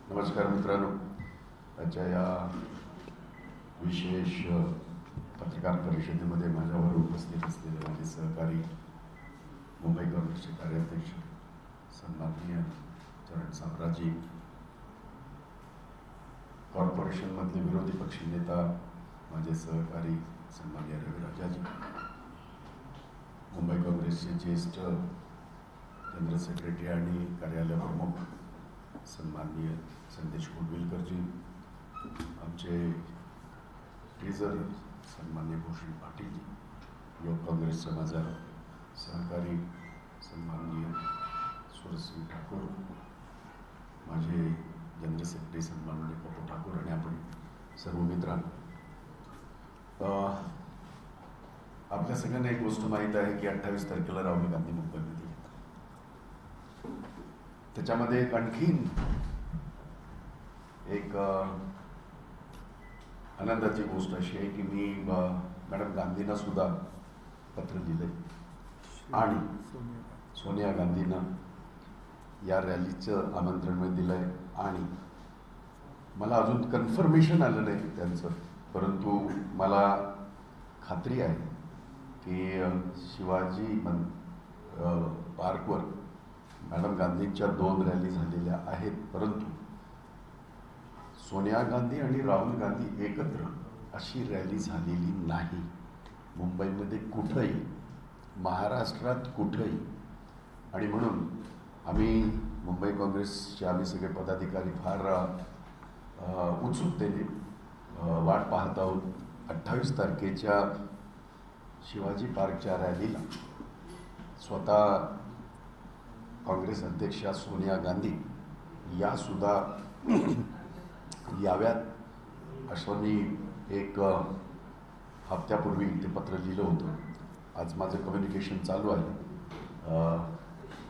नमस्कार मित्रांनो, आजच्या या विशेष पत्रकार परिषदेमध्ये माझ्यावर उपस्थित असलेले माझे सहकारी मुंबई काँग्रेसचे कार्याध्यक्ष सन्माननीय चरण साम्राजी, कॉर्पोरेशनमधले विरोधी पक्षनेता माझे सहकारी सन्माननीय रविराजाजी, मुंबई काँग्रेसचे ज्येष्ठ जनरल सेक्रेटरी आणि कार्यालय प्रमुख सन्माननीय संदेश कोडविलकरजी, आमचे ट्रेझरर सन्माननीय भूषण पाटीलजी, युवक काँग्रेसचा माझा सहकारी सन्माननीय सुरजसिंग ठाकूर, माझे जनरल सेक्रेटरी सन्माननीय पप्पू ठाकूर आणि आपण सर्व मित्रांनो, आपल्या सगळ्यांना एक गोष्ट माहीत आहे की 28 तारखेला राहुल गांधी मुंबईमध्ये येतात. त्याच्यामध्ये एक आणखीन एक आनंदाची गोष्ट अशी आहे की मी मॅडम गांधींना सुद्धा पत्र लिहिलंय आणि सोनिया गांधींना या रॅलीचं आमंत्रण मी दिलंय आणि मला अजून कन्फर्मेशन आलं नाही त्यांचं, परंतु मला खात्री आहे की शिवाजी पार्कवर मॅडम गांधींच्या 2 रॅली झालेल्या आहेत, परंतु सोनिया गांधी आणि राहुल गांधी एकत्र अशी रॅली झालेली नाही मुंबईमध्ये कुठंही, महाराष्ट्रात कुठंही. आणि म्हणून आम्ही मुंबई काँग्रेसचे आम्ही सगळे पदाधिकारी फार उत्सुकतेने वाट पाहत आहोत 28 तारखेच्या शिवाजी पार्कच्या रॅलीला स्वतः काँग्रेस अध्यक्षा सोनिया गांधी या सुद्धा याव्यात, असं मी एक हप्त्यापूर्वी ते पत्र लिहिलं होतं. आज माझं कम्युनिकेशन चालू आहे.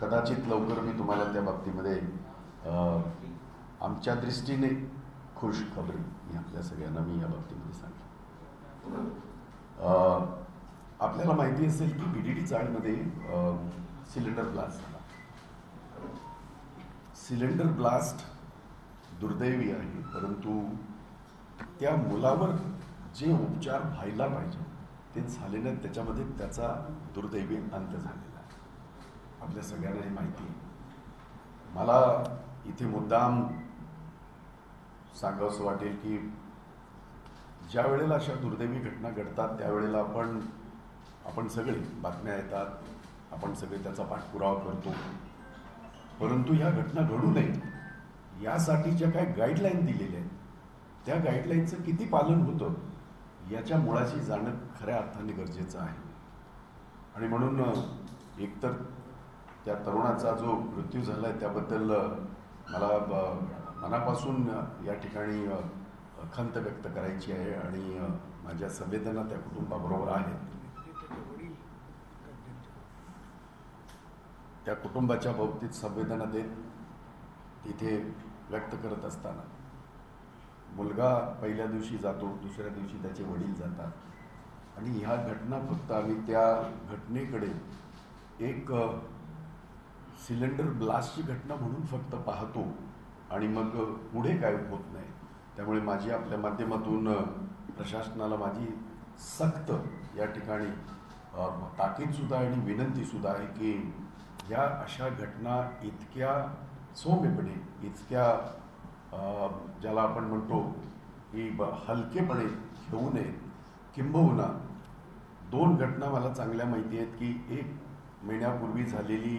कदाचित लवकर मी तुम्हाला त्या बाबतीमध्ये आमच्या दृष्टीने खुश खबरी मी आपल्या सगळ्यांना मी या बाबतीमध्ये सांगेन. आपल्याला माहिती असेल की BDD चाळमध्ये सिलेंडर ब्लास्ट झाला. सिलेंडर ब्लास्ट दुर्दैवी आहे, परंतु त्या मुलावर जे उपचार व्हायला पाहिजे ते झाले नाहीत, त्याच्यामध्ये त्याचा दुर्दैवी अंत झालेला आहे. आपल्या सगळ्यांना हे माहिती आहे. मला इथे मुद्दाम सांगावंसं वाटेल की ज्या वेळेला अशा दुर्दैवी घटना घडतात त्यावेळेला आपण सगळे बातम्या येतात, आपण सगळे त्याचा पाठपुरावा करतो, परंतु ह्या घटना घडू नये यासाठी ज्या काही गाईडलाईन दिलेल्या आहेत त्या गाईडलाईनचं किती पालन होतं याच्या मुळाशी जाणं खऱ्या अर्थाने गरजेचं आहे. आणि म्हणून एकतर त्या तरुणाचा जो मृत्यू झाला आहे त्याबद्दल मला मनापासून या ठिकाणी खंत व्यक्त करायची आहे आणि माझ्या संवेदना त्या कुटुंबाबरोबर आहेत. त्या कुटुंबाच्या बाबतीत संवेदना देत तिथे व्यक्त करत असताना मुलगा पहिल्या दिवशी जातो, दुसऱ्या दिवशी त्याचे वडील जातात आणि ह्या घटना फक्त आम्ही त्या घटनेकडे एक सिलेंडर ब्लास्टची घटना म्हणून फक्त पाहतो आणि मग पुढे काय होत नाही. त्यामुळे माझी आपल्या माध्यमातून प्रशासनाला माझी सक्त या ठिकाणी ताकीदसुद्धा आणि विनंतीसुद्धा आहे की या अशा घटना इतक्या सौम्यपणे, इतक्या ज्याला आपण म्हणतो की हलकेपणे घेऊ नये. किंबहुना 2 घटना मला चांगल्या माहिती आहेत की 1 महिन्यापूर्वी झालेली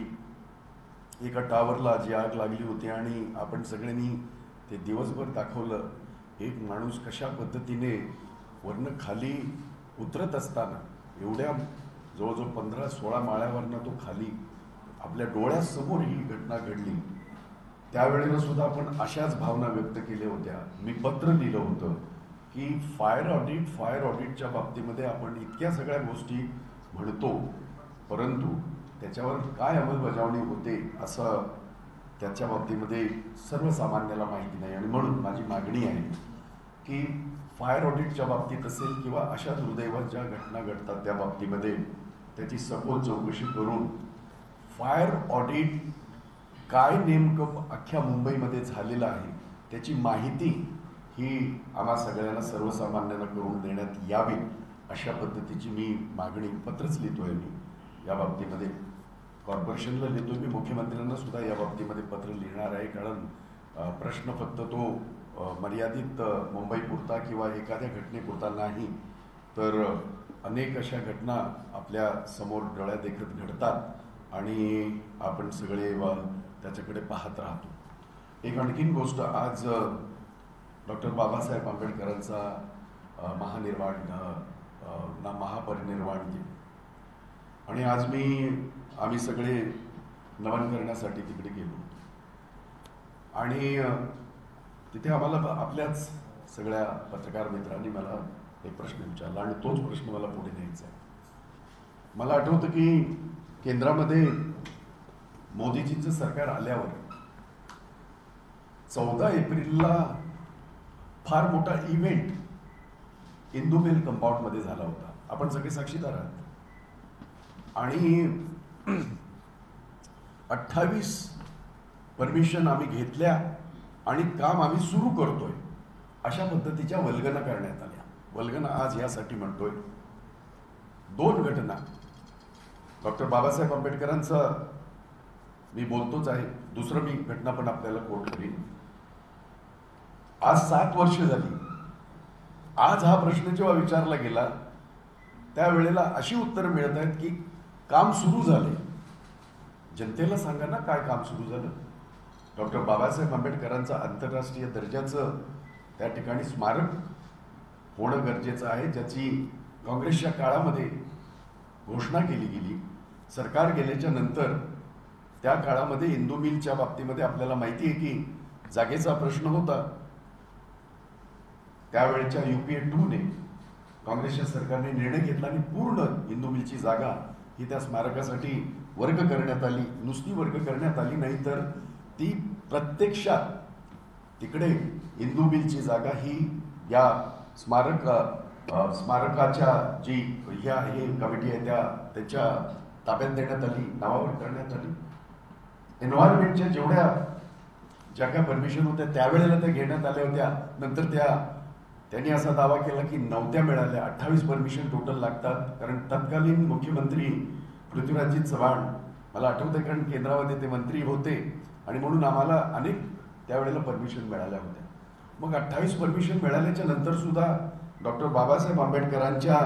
एका टावरला जी आग लागली होती आणि आपण सगळ्यांनी ते दिवसभर दाखवलं. एक माणूस कशा पद्धतीने वरनं खाली उतरत असताना एवढ्या जवळजवळ 15-16 माळ्यावरनं तो खाली आपल्या डोळ्यासमोर ही घटना घडली. त्यावेळेला सुद्धा आपण अशाच भावना व्यक्त केल्या होत्या. मी पत्र लिहिलं होतं की फायर ऑडिटच्या बाबतीमध्ये आपण इतक्या सगळ्या गोष्टी म्हणतो, परंतु त्याच्यावर काय अंमलबजावणी होते असं त्याच्या बाबतीमध्ये सर्वसामान्याला माहिती नाही. आणि म्हणून माझी मागणी आहे की फायर ऑडिटच्या बाबतीत असेल किंवा अशा दुर्दैवात ज्या घटना घडतात त्या बाबतीमध्ये त्याची सखोल चौकशी करून फायर ऑडिट काय नेमकं अख्ख्या मुंबईमध्ये झालेलं आहे त्याची माहिती ही आम्हा सगळ्यांना सर्वसामान्यांना करून देण्यात यावी अशा पद्धतीची मी मागणी पत्रच लिहितोय मी या बाबतीमध्ये. कॉर्पोरेशनला लिहितोय मी, मुख्यमंत्र्यांना सुद्धा या बाबतीमध्ये पत्र लिहिणार आहे. कारण प्रश्न फक्त तो मर्यादित मुंबईपुरता किंवा एखाद्या घटनेपुरता नाही, तर अनेक अशा घटना आपल्या समोर डोळ्यादेखत घडतात आणि आपण सगळे त्याच्याकडे पाहत राहतो. एक आणखीन गोष्ट, आज डॉक्टर बाबासाहेब आंबेडकरांचा महापरिनिर्वाण दिन आणि आज आम्ही सगळे नमन करण्यासाठी तिकडे गेलो आणि तिथे आम्हाला आपल्याच सगळ्या पत्रकार मित्रांनी मला एक प्रश्न विचारला आणि तोच प्रश्न मला पुढे न्यायचा आहे. मला आठवतं की केंद्रामध्ये मोदीजींचं सरकार आल्यावर 14 एप्रिलला फार मोठा इव्हेंट इंदू मिल कंपाऊंडमध्ये झाला होता. आपण सगळे साक्षीदार आहात आणि 28 परमिशन आम्ही घेतल्या आणि काम आम्ही सुरू करतोय अशा पद्धतीच्या वल्गना करण्यात आल्या. वल्गना आज यासाठी म्हणतोय, 2 घटना डॉक्टर बाबासाहेब आंबेडकरांचा मी बोलतोच आहे, दुसरं मी घटना पण आपल्याला कोट करीन. आज 7 वर्ष झाली. आज हा प्रश्न जेव्हा विचारला गेला त्यावेळेला अशी उत्तरं मिळत आहेत की काम सुरू झाले. जनतेला सांगा ना काय काम सुरू झालं. डॉक्टर बाबासाहेब आंबेडकरांचं आंतरराष्ट्रीय दर्जाचं त्या ठिकाणी स्मारक होणं गरजेचं आहे, ज्याची काँग्रेसच्या काळामध्ये घोषणा केली गेली. सरकार गेल्याच्या नंतर त्या काळामध्ये इंदू मिलच्या बाबतीमध्ये आपल्याला माहिती आहे की जागेचा प्रश्न होता. त्यावेळेच्या UPA 2 ने काँग्रेसच्या सरकारने निर्णय घेतला आणि पूर्ण इंदू मिलची जागा ही त्या स्मारकासाठी वर्ग करण्यात आली. नुसती वर्ग करण्यात आली नाही तर ती प्रत्यक्षात तिकडे इंदू मिलची जागा ही या स्मारकाच्या जी हे कमिटी आहे त्याच्या ताब्यात देण्यात आली, नावावर करण्यात आली. एन्व्हायरमेंटच्या ज्या काही परमिशन होत्या त्यावेळेला त्या घेण्यात आल्या होत्या. नंतर त्यांनी असा दावा केला की नव्हत्या मिळाल्या. 28 परमिशन टोटल लागतात. कारण तत्कालीन मुख्यमंत्री पृथ्वीराजजी चव्हाण, मला आठवतंय कारण केंद्रामध्ये ते मंत्री होते आणि म्हणून आम्हाला अनेक त्यावेळेला परमिशन मिळाल्या होत्या. मग 28 परमिशन मिळाल्याच्या नंतर सुद्धा डॉक्टर बाबासाहेब आंबेडकरांच्या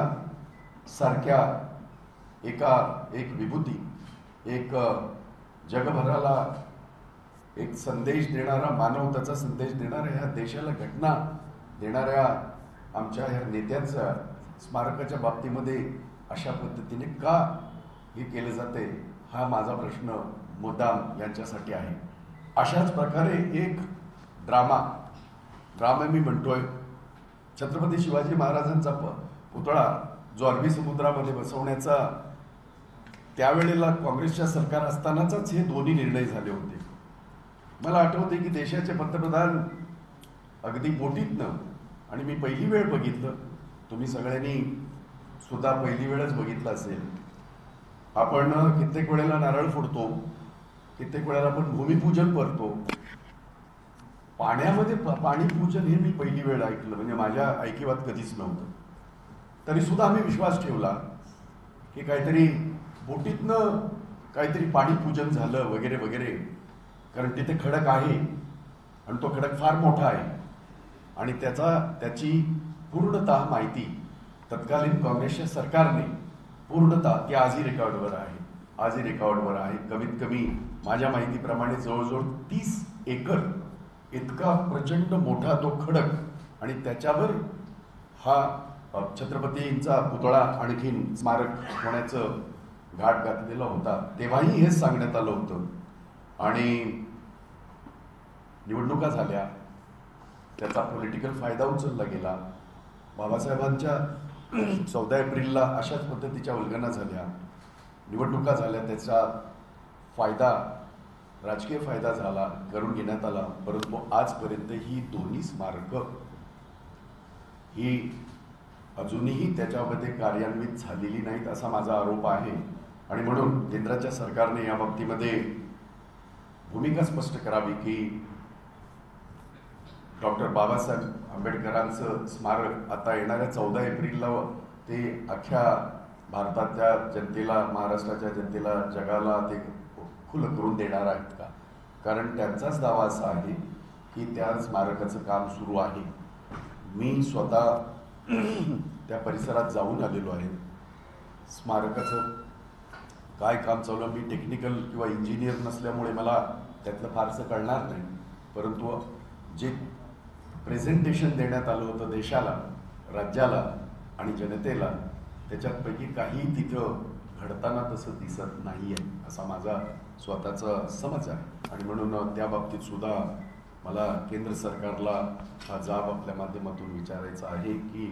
सारख्या एक विभूती, एक जगभराला एक संदेश देणारा, मानवतेचा संदेश देणारा, ह्या देशाला घटना देणाऱ्या आमच्या ह्या नेत्यांच्या स्मारकाच्या बाबतीमध्ये अशा पद्धतीने का हे केले जाते, हा माझा प्रश्न मुद्दाम यांच्यासाठी आहे. अशाच प्रकारे एक ड्रामा मी म्हणतोय, छत्रपती शिवाजी महाराजांचा पुतळा जो अरबी समुद्रामध्ये बसवण्याचा त्यावेळेला काँग्रेसच्या सरकार असतानाच हे दोन्ही निर्णय झाले होते. मला आठवते की देशाचे पंतप्रधान अगदी बोटीतनं, आणि मी पहिली वेळ बघितलं, तुम्ही सगळ्यांनी सुद्धा पहिली वेळच बघितलं असेल, आपण कित्येक वेळेला नारळ फोडतो, कित्येक वेळेला आपण भूमिपूजन करतो. पाण्यामध्ये पाणी पूजन हे मी पहिली वेळ ऐकलं, म्हणजे माझ्या ऐकिवात कधीच नव्हतं. तरी सुद्धा आम्ही विश्वास ठेवला की काहीतरी बोटीतनं काहीतरी पाणी पूजन झालं वगैरे वगैरे, कारण तिथे खडक आहे आणि तो खडक फार मोठा आहे आणि त्याची पूर्णतः माहिती तत्कालीन काँग्रेसच्या सरकारने पूर्णतः ती आजही रेकॉर्डवर आहे. कमीत कमी माझ्या माहितीप्रमाणे जवळजवळ 30 एकर इतका प्रचंड मोठा तो खडक आणि त्याच्यावर हा छत्रपतींचा पुतळा आणखीन स्मारक होण्याचं घाट घातलेला होता. तेव्हाही हेच सांगण्यात आलं होतं आणि निवडणुका झाल्या, त्याचा पॉलिटिकल फायदा उचलला गेला. बाबासाहेबांच्या 14 एप्रिलला अशाच पद्धतीच्या वल्गना झाल्या, निवडणुका झाल्या, त्याचा राजकीय फायदा झाला, करून घेण्यात आला. परंतु आजपर्यंत ही दोन्ही स्मारकं ही अजूनही त्याच्यामध्ये कार्यान्वित झालेली नाहीत असा माझा आरोप आहे. आणि म्हणून केंद्राच्या सरकारने या बाबतीमध्ये भूमिका स्पष्ट करावी की डॉक्टर बाबासाहेब आंबेडकरांचं स्मारक आता येणाऱ्या 14 एप्रिलला ते अख्ख्या भारताच्या जनतेला, महाराष्ट्राच्या जनतेला, जगाला ते खुलं करून देणार आहेत का? कारण त्यांचाच दावा असा आहे की त्या स्मारकाचं काम सुरू आहे. मी स्वतः त्या परिसरात जाऊन आलेलो आहे. स्मारकाचं काय काम चालू आहे, मी टेक्निकल किंवा इंजिनियर नसल्यामुळे मला त्यातलं फारसं कळणार नाही, परंतु जे प्रेझेंटेशन देण्यात आलं होतं देशाला, राज्याला आणि जनतेला, त्याच्यातपैकी काही तिथं घडताना तसं दिसत नाही आहे असा माझा स्वतःचा समज आहे. आणि म्हणून त्या बाबतीत सुद्धा मला केंद्र सरकारला हा जाब आपल्या माध्यमातून विचारायचा आहे की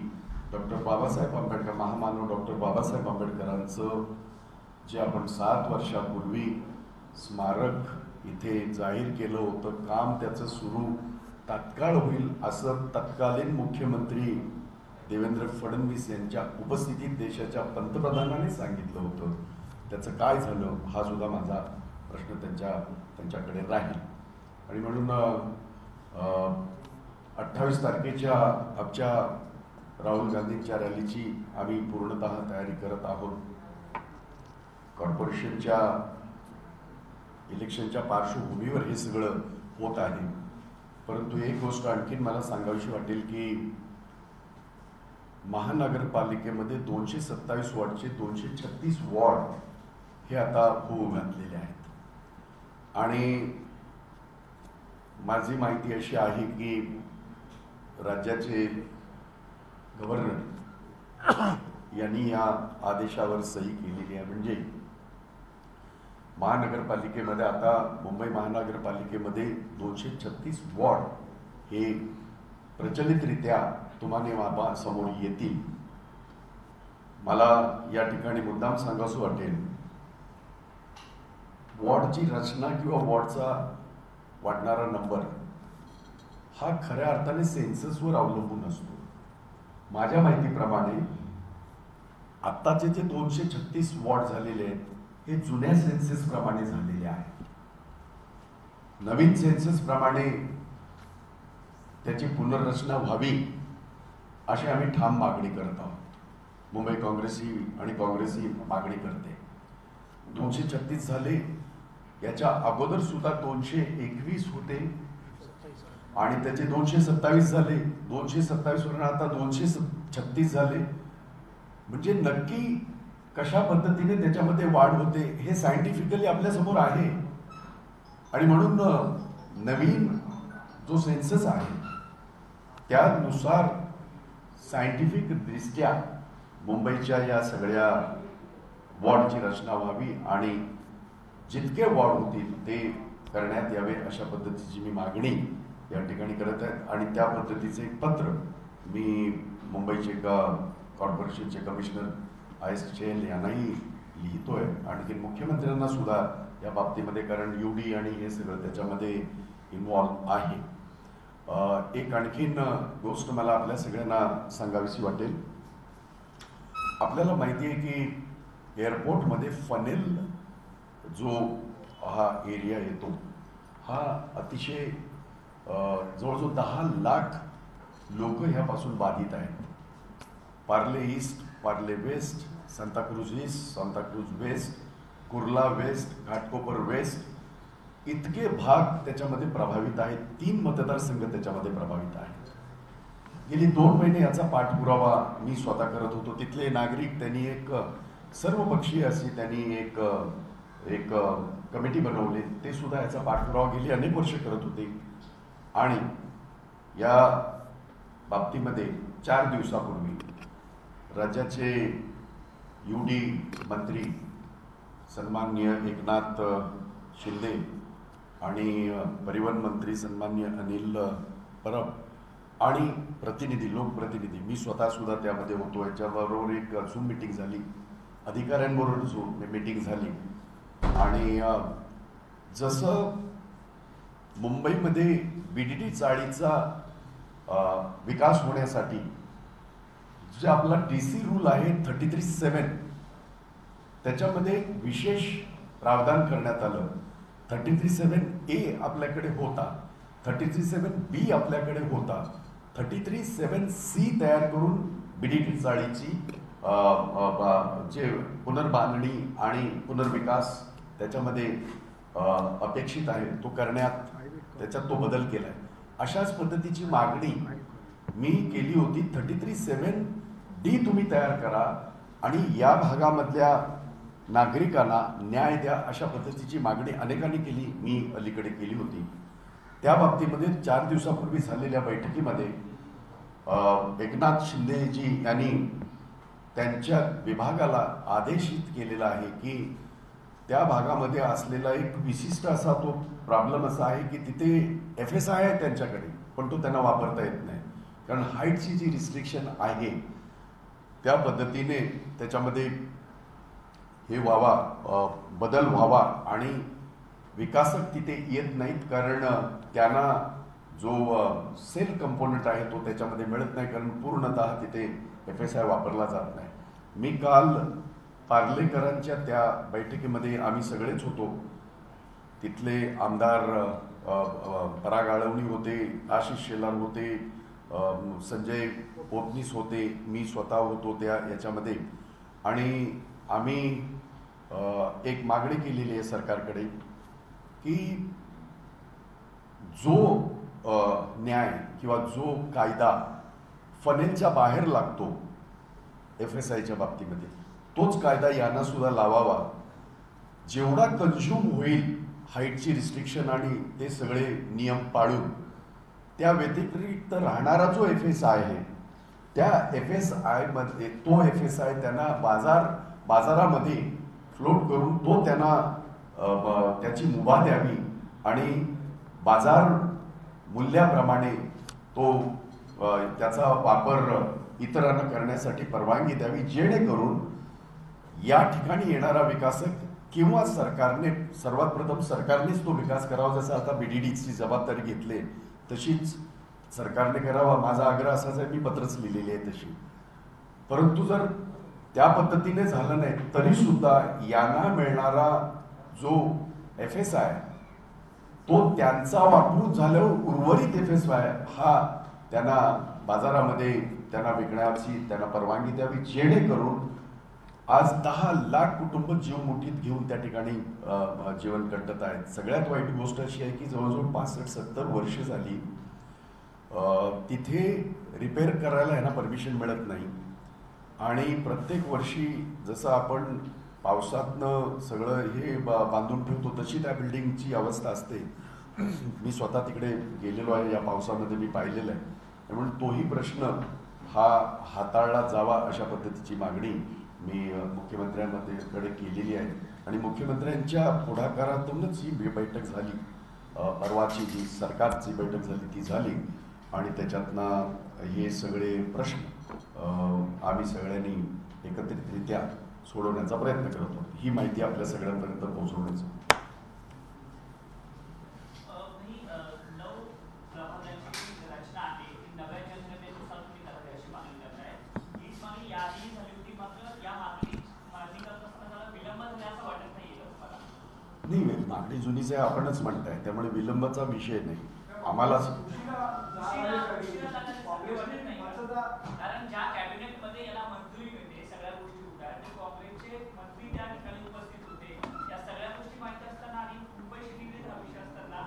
डॉक्टर बाबासाहेब आंबेडकर, महामानव डॉक्टर बाबासाहेब आंबेडकरांचं जे आपण 7 वर्षापूर्वी स्मारक इथे जाहीर केलं होतं, काम त्याचं सुरू तात्काळ होईल असं तत्कालीन मुख्यमंत्री देवेंद्र फडणवीस यांच्या उपस्थितीत देशाच्या पंतप्रधानांनी सांगितलं होतं. त्याचं काय झालं हा सुद्धा माझा प्रश्न त्यांच्याकडे राहील. आणि म्हणून 28 तारखेच्या आमच्या राहुल गांधींच्या रॅलीची आम्ही पूर्णतः तयारी करत आहोत. कॉर्पोरेशनच्या इलेक्शनच्या पार्श्वभूमीवर हे सगळं होत आहे. परंतु एक गोष्ट आणखीन मला सांगावीशी वाटेल की महानगरपालिकेमध्ये 227 वॉर्डचे 236 वॉर्ड हे आता होऊ घातलेले आहेत. आणि माझी माहिती अशी आहे की राज्याचे गव्हर्नर यांनी या आदेशावर सही केलेली आहे. म्हणजे महानगरपालिकेमध्ये आता मुंबई महानगरपालिकेमध्ये 236 वॉर्ड हे प्रचलितरित्या तुम्हाने बाबा समोर येतील. मला या ठिकाणी मुद्दाम सांगावंसं वाटेल, वॉर्डची रचना किंवा वॉर्डचा वाढणारा नंबर हा खऱ्या अर्थाने सेन्ससवर अवलंबून असतो. माझ्या माहितीप्रमाणे आत्ताचे जे 236 वॉर्ड झालेले आहेत हे जुन्या सेन्सस प्रमाणे झालेले आहेत. नवीन सेन्सस प्रमाणे त्याची पुनर्रचना व्हावी अशी आम्ही ठाम मागणी करत आहोत. मुंबई काँग्रेसी आणि काँग्रेसी मागणी करते. 236 झाले, याच्या अगोदर सुद्धा 221 होते आणि त्याचे 227 झाले, 227 वरून आता 236 झाले. म्हणजे नक्की कशा पद्धतीने त्याच्यामध्ये वाढ होते हे सायंटिफिकली आपल्या समोर आहे. आणि म्हणून नवीन जो सेन्सस आहे त्यानुसार सायंटिफिक दृष्ट्या मुंबईच्या या सगळ्या वॉर्डची रचना व्हावी आणि जितके वॉर्ड होतील ते करण्यात यावे अशा पद्धतीची मी मागणी या ठिकाणी करत आहेत. आणि त्या पद्धतीचे एक पत्र मी मुंबईचे कॉर्पोरेशनचे कमिशनर IS चेल यांनाही लिहितोय. आणखी मुख्यमंत्र्यांना सुद्धा या बाबतीमध्ये, कारण UD आणि हे सगळं त्याच्यामध्ये इन्व्हॉल्व आहे. एक आणखीन गोष्ट मला आपल्या सगळ्यांना सांगावीशी वाटेल. आपल्याला माहिती आहे की एअरपोर्टमध्ये फनेल जो हा एरिया येतो हा अतिशय जवळजवळ 10 लाख लोक ह्यापासून बाधित आहेत. Parle east, Parle west, Santacruz east, Santacruz west, Kurla west, Ghatkopar west इतके भाग त्याच्यामध्ये प्रभावित आहेत. 3 मतदारसंघ त्याच्यामध्ये प्रभावित आहेत. गेली 2 महिने याचा पाठपुरावा मी स्वतः करत होतो. तिथले नागरिक त्यांनी एक सर्वपक्षीय अशी त्यांनी एक कमिटी बनवली. ते सुद्धा याचा पाठपुरावा गेली अनेक वर्ष करत होते. आणि या बाबतीमध्ये 4 दिवसापूर्वी राज्याचे UD मंत्री सन्माननीय एकनाथ शिंदे आणि परिवहन मंत्री सन्माननीय अनिल परब आणि प्रतिनिधी, लोकप्रतिनिधी, मी स्वतः सुद्धा त्यामध्ये होतो. याच्याबरोबर एक झूम मीटिंग झाली, अधिकाऱ्यांबरोबर झूम मीटिंग झाली. आणि जसं मुंबईमध्ये BDT चाळीचा विकास होण्यासाठी जे आपला TC रूल आहे 33(7) त्याच्यामध्ये विशेष प्रावधान करण्यात आलं. 33(7)A आपल्याकडे होता 33(7)B आपल्याकडे होता. 33(7)C तयार करून बीडीटी चाळीची जे पुनर्बांधणी आणि पुनर्विकास त्याच्यामध्ये अपेक्षित आहे तो करण्यात त्याच्यात तो बदल केलाय. अशाच पद्धतीची मागणी मी केली होती. 33(7)D तुम्ही तयार करा आणि या भागामधल्या नागरिकांना न्याय द्या अशा पद्धतीची मागणी अनेकांनी केली. मी अलीकडे केली होती. त्या बाबतीमध्ये 4 दिवसापूर्वी झालेल्या बैठकीमध्ये एकनाथ शिंदेजी यांनी त्यांच्या विभागाला आदेशित केलेला आहे की त्या भागामध्ये असलेला एक विशिष्ट असा तो प्रॉब्लेम असा आहे की तिथे FSI आहे त्यांच्याकडे, पण तो त्यांना वापरता येत नाही. कारण हाईटची जी रिस्ट्रिक्शन आहे त्या पद्धतीने त्याच्यामध्ये हे व्हावा, बदल व्हावा आणि विकासक तिथे येत नाहीत. कारण त्यांना जो सेल कंपोनंट आहे तो त्याच्यामध्ये मिळत नाही, कारण पूर्णतः तिथे FSI वापरला जात नाही. मी काल पार्लेकरांच्या त्या बैठकीमध्ये आम्ही सगळेच होतो. तिथले आमदार पराग आळवणी होते, आशिष शेलार होते, संजय पोतनीस होते, मी स्वतः होतो त्या याच्यामध्ये. आणि आम्ही एक मागणी केलेली आहे सरकारकडे की जो न्याय किंवा जो कायदा फनेलच्या बाहेर लागतो FSIच्या बाबतीमध्ये तोच कायदा यांना सुद्धा लावावा. जेवढा कन्झ्युम होईल हाईटची रिस्ट्रिक्शन आणि ते सगळे नियम पाळून, त्या व्यतिरिक्त राहणारा जो FSI आहे त्या FSI मध्ये तो FSI त्यांना बाजारामध्ये फ्लोट करून तो त्यांना त्याची मुभा द्यावी आणि बाजार मूल्याप्रमाणे तो त्याचा वापर इतरांना करण्यासाठी परवानगी द्यावी, जेणेकरून या ठिकाणी येणारा विकासक किंवा सरकारने सर्वात प्रथम सरकारनेच तो विकास करावा. जसं आता BDDची जबाबदारी घेतली तशीच सरकारने करावा. माझा आग्रह असाच आहे, मी पत्रच लिहिलेली आहे तशी. परंतु जर त्या पद्धतीने झालं नाही तरी सुद्धा यांना मिळणारा जो FSI तो त्यांचा वापरून झाल्यावर उर्वरित FSI हा त्यांना बाजारामध्ये त्यांना विकण्याची त्यांना परवानगी द्यावी, जेणेकरून आज 10 लाख कुटुंब जीव मुठीत घेऊन त्या ठिकाणी जीवन कंटत आहेत. सगळ्यात वाईट गोष्ट अशी आहे की जवळजवळ 65-70 वर्ष झाली तिथे रिपेअर करायला यांना परमिशन मिळत नाही. आणि प्रत्येक वर्षी जसं आपण पावसातनं सगळं हे बांधून ठेवतो तशी त्या बिल्डिंगची अवस्था असते. मी स्वतः तिकडे गेलेलो आहे, या पावसामध्ये मी पाहिलेलं आहे. त्यामुळे तोही प्रश्न हा हाताळला जावा अशा पद्धतीची मागणी मी मुख्यमंत्र्यांकडे केलेली आहे. आणि मुख्यमंत्र्यांच्या पुढाकारातूनच ही बैठक झाली. परवाची जी सरकारची बैठक झाली ती झाली आणि त्याच्यातनं हे सगळे प्रश्न आम्ही सगळ्यांनी एकत्रितरित्या सोडवण्याचा प्रयत्न करत होतो. ही माहिती आपल्या सगळ्यांपर्यंत पोहोचवण्याचं. नाही, मागणी जुनीच आहे आपणच म्हणताय, त्यामुळे विलंबाचा विषय नाही. आम्हाला कारण ज्या कॅबिनेटमध्ये याला मंजुरी मिळते सगळ्या गोष्टी होत्या ते काँग्रेसचे मंत्री त्या ठिकाणी उपस्थित होते. या सगळ्या गोष्टी माहिती असताना आणि मुंबई सिटीतील हा विषय असताना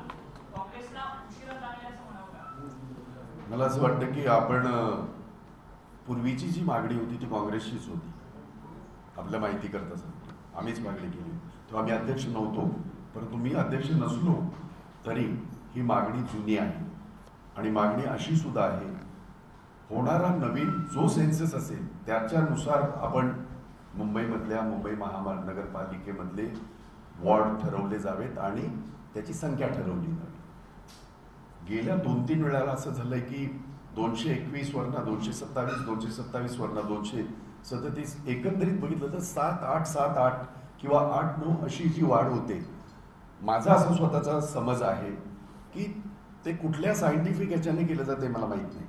काँग्रेसला उशिरा झाले असं म्हणावं का? मला असं वाटतं की आपण पूर्वीची जी मागणी होती ती काँग्रेसचीच होती. आपल्या माहिती करता सांगतो, आम्हीच मागणी केली. तेव्हा आम्ही अध्यक्ष नव्हतो, परंतु मी अध्यक्ष नसलो तरी ही मागणी जुनी आहे. आणि मागणी अशी सुद्धा आहे, होणारा नवीन जो सेन्सस असेल त्याच्यानुसार आपण मुंबईमधल्या मुंबई महानगरपालिकेमधले वॉर्ड ठरवले जावेत आणि त्याची संख्या ठरवली जावी. गेल्या 2-3 वेळाला असं झालंय की 221 वरनं 227, 227 वरनं 237, एकंदरीत बघितलं तर 7-8, 7-8 किंवा 8-9 अशी जी वाढ होते. माझा असा स्वतःचा समज आहे की ते कुठल्या सायंटिफिक याच्याने केलं जाते मला माहित नाही,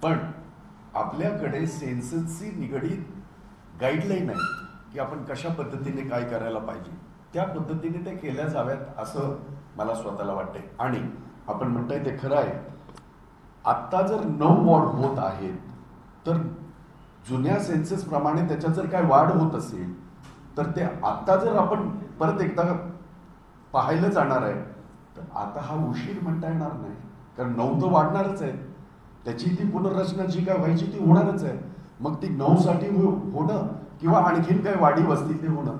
पण आपल्याकडे सेन्ससशी निगडीत गाईडलाईन आहे की आपण कशा पद्धतीने काय करायला पाहिजे, त्या पद्धतीने ते केल्या जाव्यात असं मला स्वतःला वाटते. आणि आपण म्हणताय ते खरं आहे. आत्ता जर 9 वॉर्ड होत आहेत तर जुन्या सेन्सस प्रमाणे त्याच्यात जर काय वाढ होत असेल तर ते आता जर आपण परत एकदा पाहायला जाणार आहे तर आता हा उशीर म्हणता येणार नाही. कारण 9 तर वाढणारच आहे, त्याची ती पुनर्रचना जी काय व्हायची ती होणारच आहे. मग ती 9 साठी होणं किंवा आणखीन काय वाढी असतील ते होणं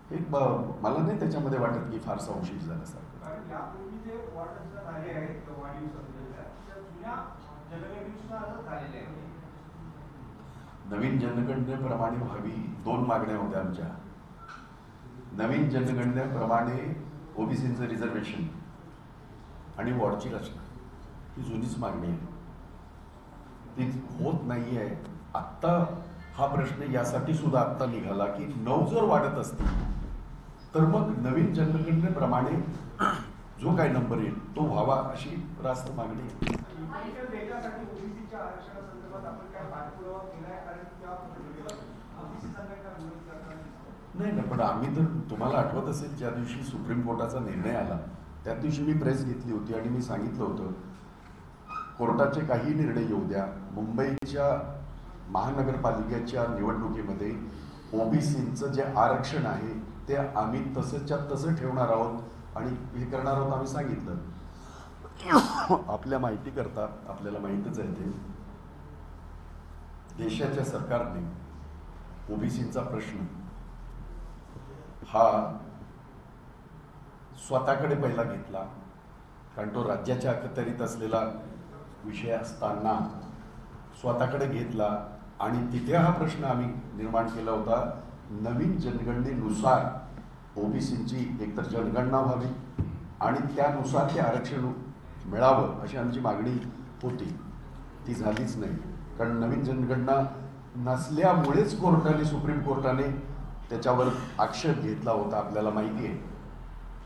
हे मला नाही त्याच्यामध्ये वाटत की फारसा उशीर झाल्यासारखं. यापूर्वी जे वॉर्ड झाले आहेत वाढीव समजलेल्या त्या जुन्या जनगणनेनुसार असं झालेले आहे. नवीन जनगणनेप्रमाणे व्हावी 2 मागण्या होत्या आमच्या. नवीन जनगणनेप्रमाणे ओबीसीचं रिझर्वेशन आणि वॉर्डची रचना ही जुनीच मागणी आहे, ती होत नाहीये. आत्ता हा प्रश्न यासाठी सुद्धा आत्ता निघाला की 9 जर वाढत असतील तर मग नवीन जनगणनेप्रमाणे जो काय नंबर येईल तो व्हावा अशी रास्त मागणी आहे. नाही ना, पण आम्ही तर तुम्हाला आठवत असेल ज्या दिवशी सुप्रीम कोर्टाचा निर्णय आला त्या दिवशी मी प्रेस घेतली होती आणि मी सांगितलं होतं कोर्टाचे काही निर्णय येऊ द्या, मुंबईच्या महानगरपालिकेच्या निवडणुकीमध्ये ओबीसीचं जे आरक्षण आहे ते आम्ही तसंच्या तसं ठेवणार आहोत आणि हे करणार आहोत आम्ही सांगितलं. आपल्या माहिती करता आपल्याला माहितच आहे ते देशाच्या सरकारने ओबीसीचा प्रश्न हा स्वतःकडे पहिला घेतला, कारण तो राज्याच्या अखत्यारीत असलेला विषय असताना स्वतःकडे घेतला आणि तिथे हा प्रश्न आम्ही निर्माण केला होता. नवीन जनगणनेनुसार ओबीसीची एकतर जनगणना व्हावी आणि त्यानुसार ते आरक्षण मिळावं अशी आमची मागणी होती. ती झालीच नाही, कारण नवीन जनगणना नसल्यामुळेच सुप्रीम कोर्टाने त्याच्यावर आक्षेप घेतला होता, आपल्याला माहिती आहे.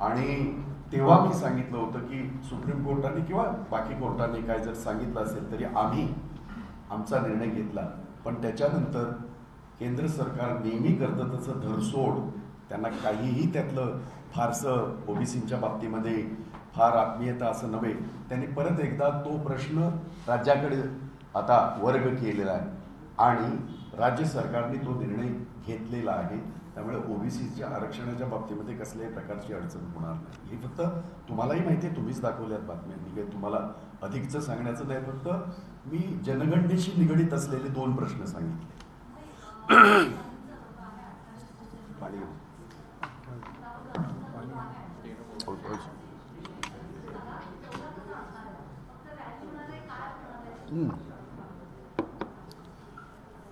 आणि तेव्हा मी सांगितलं होतं की सुप्रीम कोर्टाने किंवा बाकी कोर्टाने काय जर सांगितलं असेल तरी आम्ही आमचा निर्णय घेतला. पण त्याच्यानंतर केंद्र सरकार नेहमी करतं तसं धरसोड, त्यांना काहीही त्यातलं फारसं ओबीसीच्या बाबतीमध्ये फार आत्मीयता असं नव्हे, त्यांनी परत एकदा तो प्रश्न राज्याकडे आता वर्ग केलेला आहे आणि राज्य सरकारने तो निर्णय घेतलेला आहे. त्यामुळे ओबीसीच्या आरक्षणाच्या बाबतीमध्ये कसल्याही प्रकारची अडचण होणार नाही. हे फक्त तुम्हालाही माहिती आहे, तुम्हीच दाखवल्यात बातम्या, मी काही तुम्हाला अधिकचं सांगण्याचं नाही. फक्त मी जनगणनेशी निगडीत असलेले 2 प्रश्न सांगितले. पाणी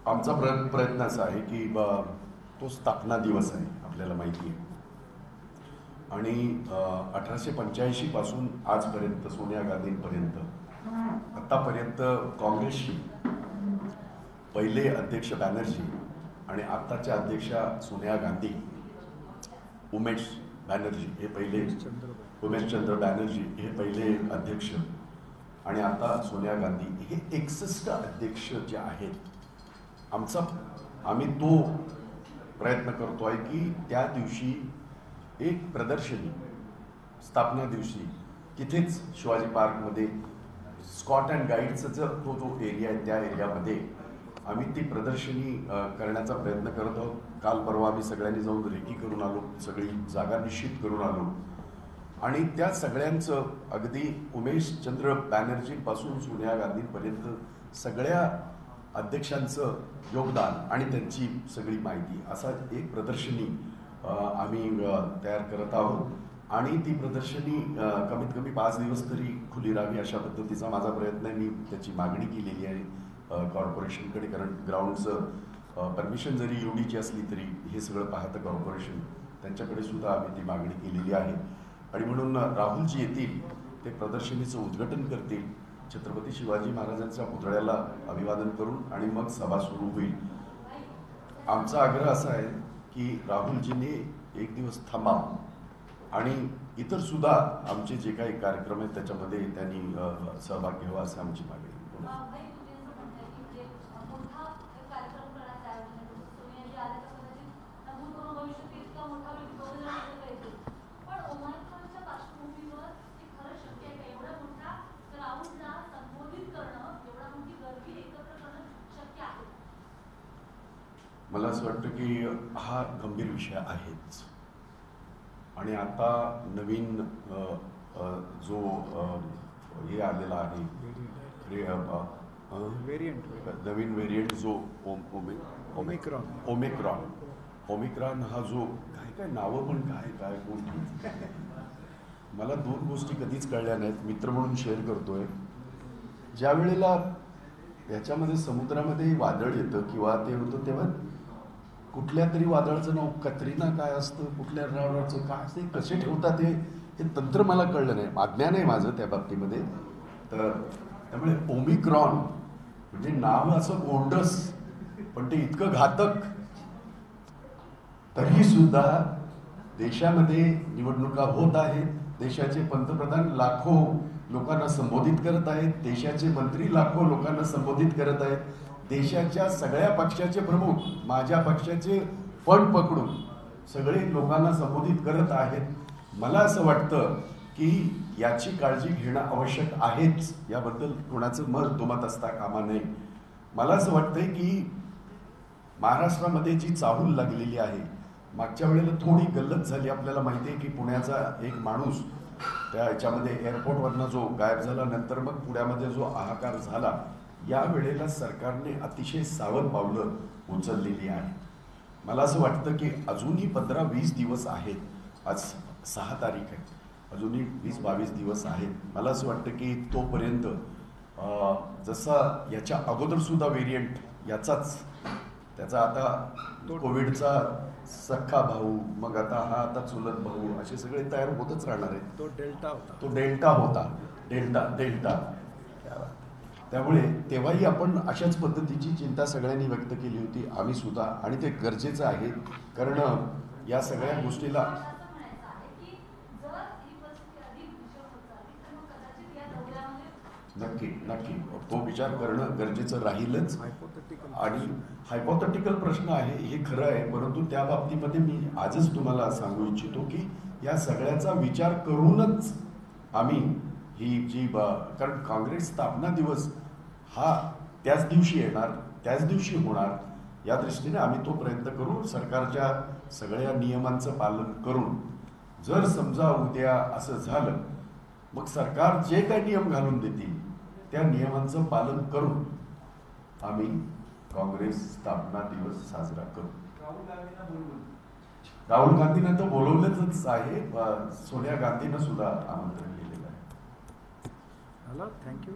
आमचा प्रयत्न असा आहे की तो स्थापना दिवस आहे, आपल्याला माहिती आहे. आणि 1885 पासून आजपर्यंत सोनिया गांधींपर्यंत आतापर्यंत काँग्रेसची पहिले अध्यक्ष बॅनर्जी आणि आत्ताच्या अध्यक्षा सोनिया गांधी, उमेश बॅनर्जी हे पहिले, उमेशचंद्र बॅनर्जी हे पहिले अध्यक्ष आणि आता सोनिया गांधी हे 61 अध्यक्ष जे आहेत. आम्ही तो प्रयत्न करतोय की त्या दिवशी एक प्रदर्शनी स्थापना दिवशी तिथेच शिवाजी पार्कमध्ये स्कॉट अँड गाईडचा जो एरिया आहे त्या एरियामध्ये आम्ही ती प्रदर्शनी करण्याचा प्रयत्न करत आहोत. काल परवा आम्ही सगळ्यांनी जाऊन रेकी करून आलो, सगळी जागा निश्चित करून आलो आणि त्या सगळ्यांचं अगदी उमेशचंद्र बॅनर्जींपासून सोनिया गांधींपर्यंत सगळ्या अध्यक्षांचं योगदान आणि त्यांची सगळी माहिती असा एक प्रदर्शनी आम्ही तयार करत आहोत आणि ती प्रदर्शनी कमीत कमी 5 दिवस तरी खुली राहावी अशा पद्धतीचा माझा प्रयत्न आहे. मी त्याची मागणी केलेली आहे कॉर्पोरेशनकडे, कारण ग्राउंडचं परमिशन जरी UDची असली तरी हे सगळं पाहतं कॉर्पोरेशन, त्यांच्याकडे सुद्धा आम्ही ती मागणी केलेली आहे. आणि म्हणून राहुलजी येतील, ते प्रदर्शनीचं उद्घाटन करतील, छत्रपती शिवाजी महाराजांच्या पुतळ्याला अभिवादन करून आणि मग सभा सुरू होईल. आमचा आग्रह असा आहे की राहुलजींनी एक दिवस थांबा आणि इतर सुद्धा आमचे जे काही कार्यक्रम आहेत त्याच्यामध्ये त्यांनी सहभाग घ्यावा असं आमची मागणी. मला असं वाटतं की हा गंभीर विषय आहेच. आणि आता नवीन जो हे आलेला आहे नवीन व्हेरियंट जो ओमिक्रॉन हा जो काय नावं पण काय कोणती मला दोन गोष्टी कधीच कळल्या नाहीत. मित्र म्हणून शेअर करतोय. ज्या वेळेला याच्यामध्ये समुद्रामध्ये वादळ येतं किंवा ते होतं तेव्हा कुठल्या तरी वादळाचं नाव कतरिना काय असतं, कुठल्या वादळाचं काय असतं, कसे ठेवतात हे तंत्र मला कळलं नाही. अज्ञान आहे माझं त्या बाबतीमध्ये. तर त्यामुळे ओमिक्रॉन म्हणजे नाव असं गोंडस पण ते इतकं घातक. तरी सुद्धा देशामध्ये निवडणुका होत आहेत. देशाचे पंतप्रधान लाखो लोकांना संबोधित करत आहेत. देशाचे मंत्री लाखो लोकांना संबोधित करत आहेत. देशाच्या सगळ्या पक्षाचे प्रमुख माझ्या पक्षाचे फंड पकडून सगळे लोकांना संबोधित करत आहेत. मला असं वाटतं की याची काळजी घेणं आवश्यक आहेच. याबद्दल कोणाचं मत दुमत असता कामा नये. मला असं वाटतंय की महाराष्ट्रामध्ये जी चाहूल लागलेली आहे, मागच्या वेळेला थोडी गल्लत झाली. आपल्याला माहिती आहे की पुण्याचा एक माणूस त्या ह्याच्यामध्ये एअरपोर्टवरनं जो गायब झाला, नंतर मग पुण्यामध्ये जो हाहाकार झाला, या वेळेला सरकारने अतिशय सावध पावलं उचललेली आहे. मला असं वाटतं की अजूनही 15-20 दिवस आहेत. आज 6 तारीख आहे. अजूनही 20-22 दिवस आहेत. मला असं वाटतं की तोपर्यंत जसा याच्या अगोदर सुद्धा व्हेरियंट त्याचा आता कोविडचा सख्खा भाऊ, मग आता चुलत भाऊ, असे सगळे तयार होतच राहणार आहेत. तो डेल्टा होता. त्यामुळे तेव्हाही आपण अशाच पद्धतीची चिंता सगळ्यांनी व्यक्त केली होती, आम्ही सुद्धा. आणि ते गरजेचं आहे, कारण या सगळ्या गोष्टीला नक्की तो विचार करणं गरजेचं राहीलच. आणि हायपोथेटिकल प्रश्न आहे हे खरं आहे, परंतु त्या बाबतीमध्ये मी आजच तुम्हाला सांगू इच्छितो की या सगळ्याचा विचार करूनच आम्ही ही जी कारण काँग्रेस स्थापना दिवस हा त्याच दिवशी येणार, त्याच दिवशी होणार, या दृष्टीने आम्ही तो प्रयत्न करू. सरकारच्या सगळ्या नियमांचं पालन करून जर समजा उद्या असं झालं, मग सरकार जे काही नियम घालून देतील त्या नियमांचं पालन करून आम्ही काँग्रेस स्थापना दिवस साजरा करू. राहुल गांधींना तर बोलवलंच आहे. सोनिया गांधींना सुद्धा आमंत्रण दिलेलं आहे. थँक्यू.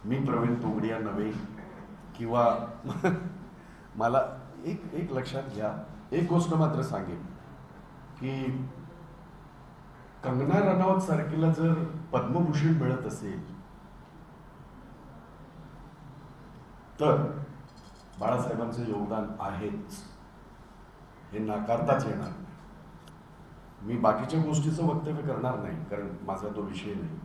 मी प्रवीण तोगडिया नव्हे किंवा मला एक लक्षात घ्या, एक गोष्ट मात्र सांगेन की कंगना रनौत सारखीला जर पद्मभूषण मिळत असेल तर बाळासाहेबांचं योगदान आहेच, हे नाकारताच येणार. मी बाकीच्या गोष्टीचं वक्तव्य करणार नाही, कारण माझा तो विषय नाही.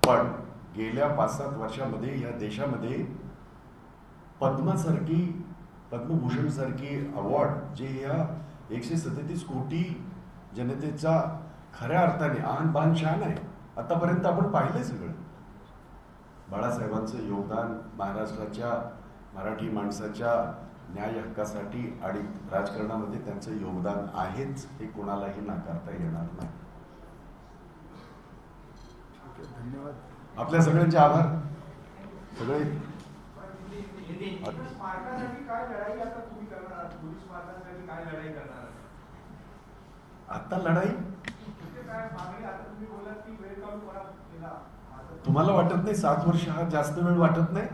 पण गेल्या 5-7 वर्षामध्ये या देशामध्ये पद्मभूषण सारखी अवॉर्ड जे या 137 कोटी जनतेचा खऱ्या अर्थाने आन बान शान आहे, आतापर्यंत आपण पाहिलंय सगळं. बाळासाहेबांचं योगदान महाराष्ट्राच्या मराठी माणसाच्या न्याय हक्कासाठी आणि राजकारणामध्ये त्यांचं योगदान आहेच, हे कोणालाही नाकारता येणार नाही. धन्यवाद. आपल्या सगळ्यांचे आभार. सगळे पोलीस स्मारकासाठी काय लढाई आता तुम्ही करणार? पोलीस स्मारकासाठी काय लढाई करणार? आता लढाई काय मागणी? आता तुम्ही बोलत की वेळ कमी केला. तुम्हाला वाटत नाही 7 वर्ष हा जास्त वेळ वाटत नाही?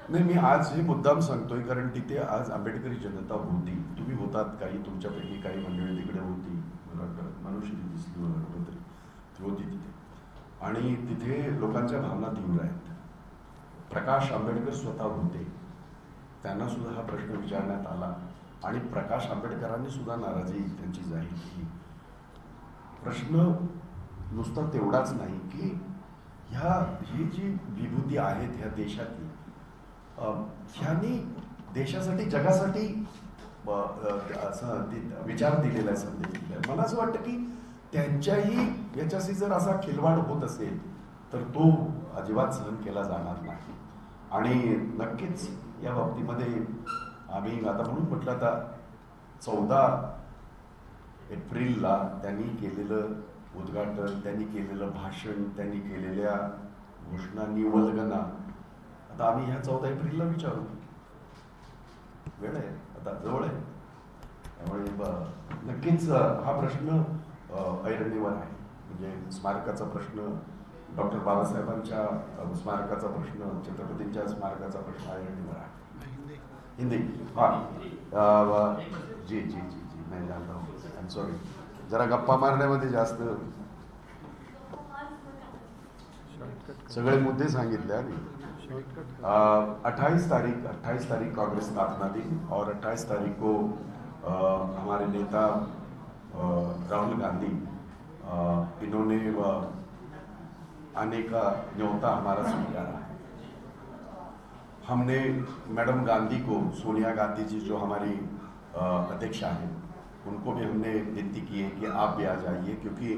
नाही, मी आज हे मुद्दाम सांगतोय कारण तिथे आज आंबेडकरी जनता होती. तुम्ही होतात, काही तुमच्यापैकी काही मंडळी तिकडे होती. मला वाटतं मनुष्यनी दिसली वगैरे ती होती तिथे. आणि तिथे लोकांच्या भावना तीव्र आहेत. प्रकाश आंबेडकर स्वतः होते, त्यांना सुद्धा हा प्रश्न विचारण्यात आला आणि प्रकाश आंबेडकरांनी सुद्धा नाराजी त्यांची जाहीर केली. प्रश्न नुसता तेवढाच नाही की ही जी विभूती आहेत ह्या देशातली, ह्यांनी देशासाठी जगासाठी असं विचार दिलेला आहे, संदेश दिलेला आहे. मला असं वाटतं की त्यांच्याही याच्याशी जर असा खिलवाड होत असेल तर तो अजिबात सहन केला जाणार नाही. आणि नक्कीच या बाबतीमध्ये आम्ही आता म्हणून म्हटलं, आता 14 एप्रिलला त्यांनी केलेलं उद्घाटन, त्यांनी केलेलं भाषण, त्यांनी केलेल्या घोषणा, निवल्गना, आता आम्ही ह्या 14 एप्रिलला विचारू. वेळ आहे, आता जवळ आहे. त्यामुळे नक्कीच हा प्रश्न ऐरणीवर आहे. म्हणजे स्मारकाचा प्रश्न, डॉक्टर बाबासाहेबांच्या स्मारकाचा प्रश्न, छत्रपतींच्या स्मारकाचा प्रश्न ऐरणीवर आहे. हिंदी, हाँ जी जी जी जी मैं जानता हूँ. आई एम सॉरी, जरा गप्पा मारण्यामध्ये जास्त सगळे मुद्दे सांगितले आणि 28 तारीख कांग्रेस स्थापना दिन, और 28 तारीख को हमारे नेता राहुल गांधी इन्होंने आने का न्योता हमारा स्वीकारा है. हमने मैडम गांधी को, सोनिया गांधी जी जो हमारी अध्यक्षा हैं, उनको भी हमने विनती की है कि आप भी आ जाइए, क्योंकि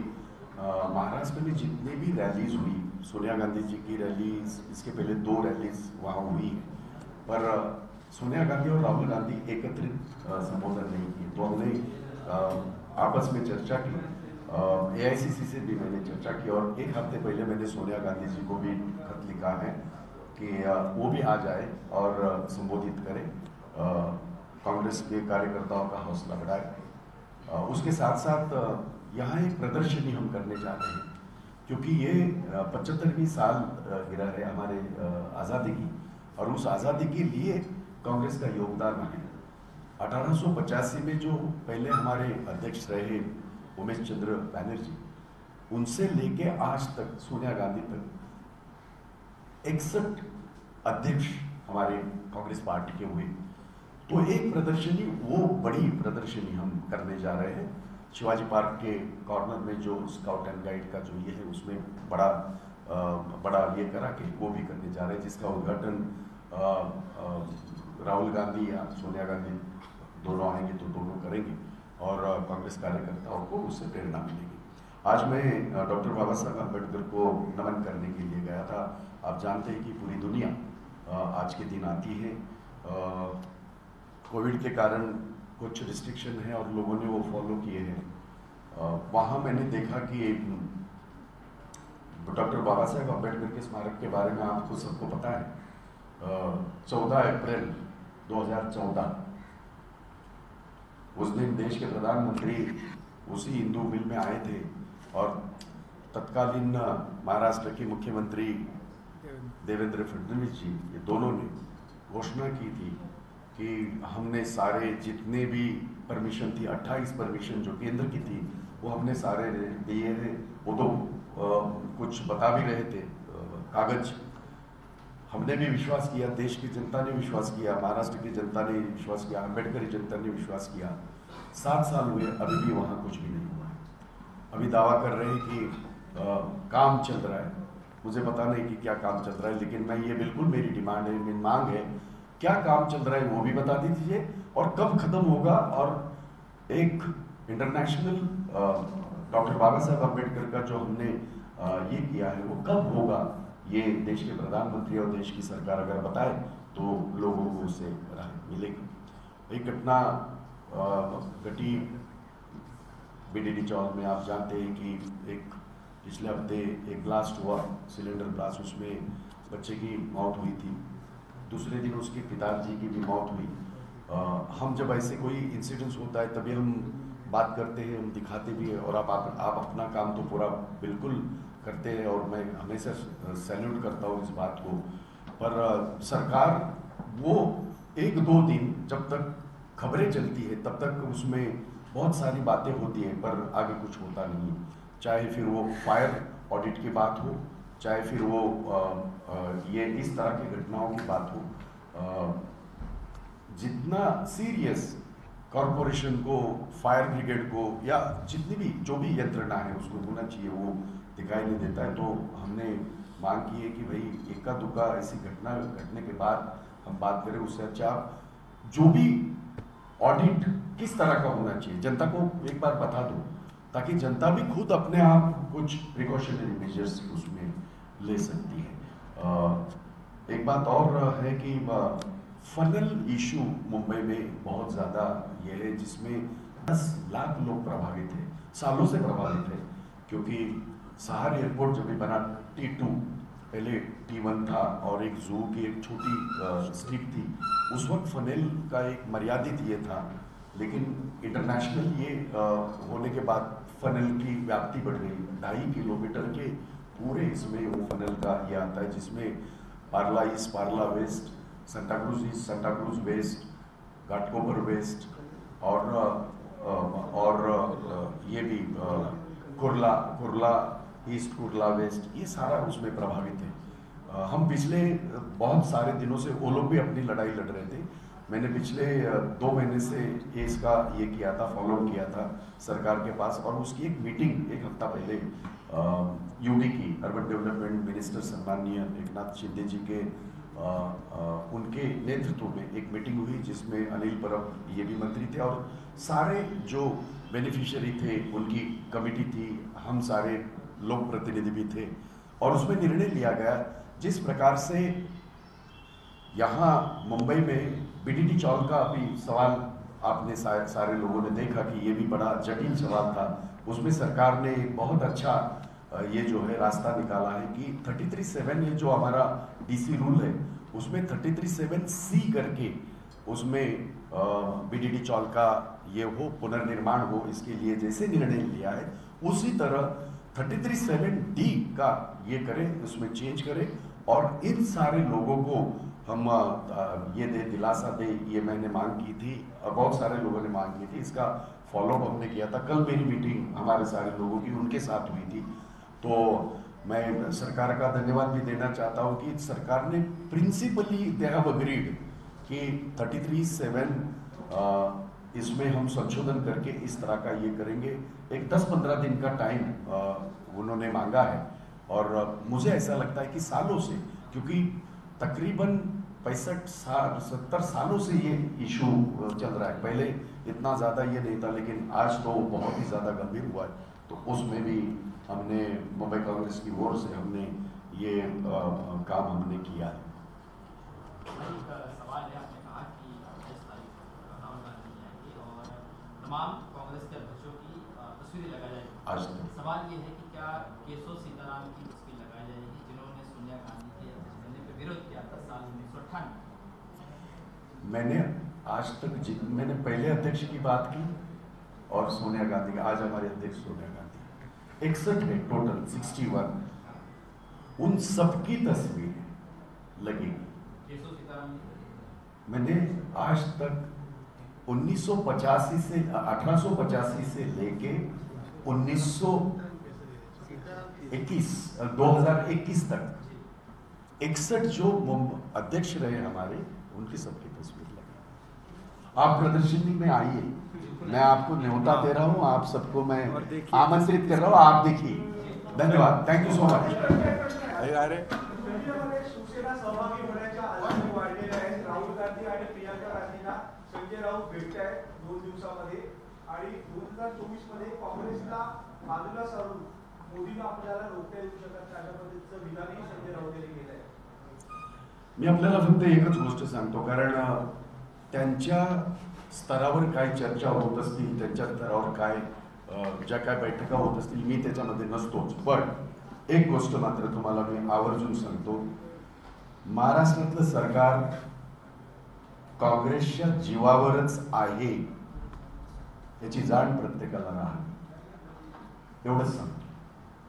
महाराष्ट्र में जितनी भी रैलीज हुई, सोनिया गांधी जी की रैली, इसके पहले 2 रैलीज वहाँ हुई है, पर सोनिया गांधी और राहुल गांधी एकत्रित संबोधन नहीं किए. तो हमने आपस में चर्चा की, AICC से भी मैंने चर्चा की, और 1 हफ्ते पहले मैंने सोनिया गांधी जी को भी खत लिखा है कि वो भी आ जाए और संबोधित करें, कांग्रेस के कार्यकर्ताओं का हौसला बढ़ाए. उसके साथ साथ यहाँ एक प्रदर्शनी हम करने जा रहे हैं, क्योंकि ये 75वीं साल गिरा है हमारे आज़ादी की, और उस आज़ादी के लिए कांग्रेस का योगदान है. 1885 में जो पहले हमारे अध्यक्ष रहे उमेश चंद्र बैनर्जी, उनसे लेके आज तक सोनिया गांधी तक 61 अध्यक्ष हमारे कांग्रेस पार्टी के हुए. तो एक प्रदर्शनी, वो बड़ी प्रदर्शनी हम करने जा रहे हैं शिवाजी पार्क के कॉर्नर में, जो स्काउट एंड गाइड का जो ये है उसमें बड़ा ये करा के वो भी करने जा रहे हैं, जिसका उद्घाटन राहुल गांधी या सोनिया गांधी दोनों आएंगे तो दोनों करेंगे, और कांग्रेस कार्यकर्ताओं को उससे प्रेरणा मिलेगी. आज मैं डॉक्टर बाबा साहब अम्बेडकर को नमन करने के लिए गया था. आप जानते हैं कि पूरी दुनिया आज के दिन आती है. कोविड के कारण कुछ रिस्ट्रिक्शन है और लोगों ने वो फॉलो किए हैं. वहाँ मैंने देखा कि डॉक्टर बाबा साहेब अम्बेडकर के स्मारक के बारे में आपको सबको पता है. 14 अप्रैल 2014 उस दिन देश के प्रधानमंत्री उसी हिंदू मिल में आए थे, और तत्कालीन महाराष्ट्र के मुख्यमंत्री देवेंद्र फडणवीस जी, ये दोनों ने घोषणा की थी कि हमने सारे जितने भी परमिशन थी, 28 परमिशन जो केंद्र की थी, वो हमने सारे दिए हैं. वो तो कुछ बता भी रहे थे कागज. हमने भी विश्वास किया, देश की जनता ने विश्वास किया, महाराष्ट्र की जनता ने विश्वास किया, अम्बेडकरी जनता ने विश्वास किया. 7 साल हुए, अभी भी वहाँ कुछ भी नहीं हुआ है. अभी दावा कर रहे हैं कि काम चल रहा है. मुझे पता नहीं कि क्या काम चल रहा है, लेकिन मैं ये बिल्कुल मेरी डिमांड है, मेरी मांग है, क्या काम चल रहा है वो भी बता दीजिए, और कब खत्म होगा, और एक इंटरनेशनल डॉक्टर बाबा साहेब अम्बेडकर का जो हमने ये किया है वो कब होगा, ये देश के प्रधानमंत्री और देश की सरकार अगर बताए तो लोगों को उससे राहत मिलेगी. एक घटना घटी BDD चौक में. आप जानते हैं कि एक पिछले हफ्ते एक ब्लास्ट हुआ, सिलेंडर ब्लास्ट, उसमें बच्चे की मौत हुई थी. दूसरे दिन उसके पिताजी की भी मौत हुई. हम जब ऐसे कोई इंसिडेंस होता है तभी हम बात करते हैं, हम दिखाते भी हैं, और आप अपना काम तो पूरा बिल्कुल करते हैं, और मैं हमेशा सैल्यूट करता हूँ इस बात को. पर सरकार वो 1-2 दिन जब तक खबरें चलती है तब तक उसमें बहुत सारी बातें होती हैं, पर आगे कुछ होता नहीं. चाहे फिर वो फायर ऑडिट की बात हो, चाहे फिर वो ये इस तरह की घटनाओं की बात हो. जितना सीरियस कॉरपोरेशन को, फायर ब्रिगेड को, या जितनी भी जो भी यंत्रणा है उसको होना चाहिए, वो दिखाई नहीं देता है। तो हमने मांग की है कि भाई इक्का दुक्का ऐसी घटना घटने के बाद हम बात करें, उससे अच्छा जो भी ऑडिट किस तरह का होना चाहिए जनता को एक बार बता दो, ताकि जनता भी खुद अपने आप कुछ प्रिकॉशनरी मेजर्स उसमें ले सकती है। एक बात और है कि फनल इशू मुंबई में बहुत ज़्यादा ये है, जिसमें 10 लाख लोग प्रभावित हैं, सालों से प्रभावित है। क्योंकि सहार एयरपोर्ट जब भी बना T2, पहले T1 था और एक जू की एक छोटी स्ट्रिप थी, उस वक्त फनेल का एक मर्यादित ये था, लेकिन इंटरनेशनल ये होने के बाद फनल की व्याप्ति बढ़ गई। 2.5 किलोमीटर के पूरे इसमें वो फनल का ये आता है, जिसमें Parla east, Parla west, Santacruz east, Santacruz west, Ghatkopar west और ये भी कुर्ला ईस्ट, कुर्ला वेस्ट, ये सारा उसमें प्रभावित है। हम पिछले बहुत सारे दिनों से वो लोग भी अपनी लड़ाई लड़ रहे थे। मैंने पिछले 2 महीने से इसका ये किया था, फॉलो किया था सरकार के पास, और उसकी एक मीटिंग 1 हफ्ता पहले यूडी की अर्बन डेवलपमेंट मिनिस्टर सम्माननीय एकनाथ शिंदे जी के उनके नेतृत्व में एक मीटिंग हुई, जिसमें अनिल परब ये भी मंत्री थे और सारे जो बेनिफिशियरी थे उनकी कमेटी थी, हम सारे लोक प्रतिनिधि भी थे। और उसमें निर्णय लिया गया, जिस प्रकार से यहाँ मुंबई में बीडीडी चौल का अभी सवाल आपने सारे लोगों ने देखा कि ये भी बड़ा जटिल सवाल था। उसमें सरकार ने एक बहुत अच्छा ये जो है रास्ता निकाला है कि 33(7) ये जो हमारा डीसी रूल है, उसमें 33(7)(c) करके उसमें बीडीडी चौल का ये हो, पुनर्निर्माण हो, इसके लिए जैसे निर्णय लिया है उसी तरह 33(7)(d) का ये करें, उसमें चेंज करें और इन सारे लोगों को हम ये दिलासा दे। ये मैंने मांग की थी, बहुत सारे लोगों ने मांग की थी, इसका फॉलोअप हमने किया था। कल मेरी मीटिंग हमारे सारे लोगों की उनके साथ हुई थी। तो मैं सरकार का धन्यवाद भी देना चाहता हूँ कि सरकार ने प्रिंसिपली दे हैव अग्रीड कि 33(7) इसमें हम संशोधन करके इस तरह का ये करेंगे। एक 10-15 दिन का टाइम उन्होंने मांगा है और मुझे ऐसा लगता है कि सालों से, क्योंकि तकरीबन 65-70 सालों से ये इशू चल रहा है। पहले इतना ज़्यादा ये नहीं था, लेकिन आज तो बहुत ही ज़्यादा गंभीर हुआ है। तो उसमें भी हमने मुंबई कांग्रेस की ओर से हमने ये काम हमने किया है। सवाल है, आपने कहा कि 22 तारीख को राहुल गांधी जाएंगे और तमाम कांग्रेस के अध्यक्षों की तस्वीरें लगाई जाएगी। आज तक सवाल ये है कि क्या केशव सीताराम की तस्वीर लगाई जाएगी, जिन्होंने सोनिया गांधी के अध्यक्ष बनने पर विरोध किया था साल 1998। मैंने आज तक मैंने पहले अध्यक्ष की बात की और सोनिया गांधी का, आज हमारे अध्यक्ष सोनिया गांधी 61 है टोटल, 61, उन सबकी तस्वीरें लगेगी। केशव सीताराम मैंने आज तक 1985 से 1885 से लेके 2021 तक 61 जो अध्यक्ष रहे हमारे, उनकी सबकी तस्वीर लगी। आप प्रदर्शनी में आइए, मैं आपको न्योता दे रहा हूं, आप सबको मैं आमंत्रित कर रहा हूं, आप देखिए। धन्यवाद, thank you so much. Shiv Sena सहभागी होण्याच्या आधी वाढलेल्या आहेत। राहुल गांधी आणि प्रियंका गांधींना संजय राऊत भेटत आहेत 2 दिवसामध्ये आणि 2024 मध्ये काँग्रेसला बाजूला सारून मोदींना आपल्याला रोखता येऊ शकत नाही, अशा पद्धतीचं विधानही संजय राऊत यांनी केलं आहे। मी आपल्याला फक्त एकच गोष्ट सांगतो, कारण त्यांच्या स्तरावर काय चर्चा होत असतील, त्यांच्या स्तरावर काय ज्या काय बैठका होत असतील, मी त्याच्यामध्ये नसतोच। पण एक गोष्ट मात्र तुम्हाला मी आवर्जून सांगतो, महाराष्ट्रातलं सरकार काँग्रेसच्या जीवावरच आहे याची जाण प्रत्येकाला राहावी, एवढंच सांगतो,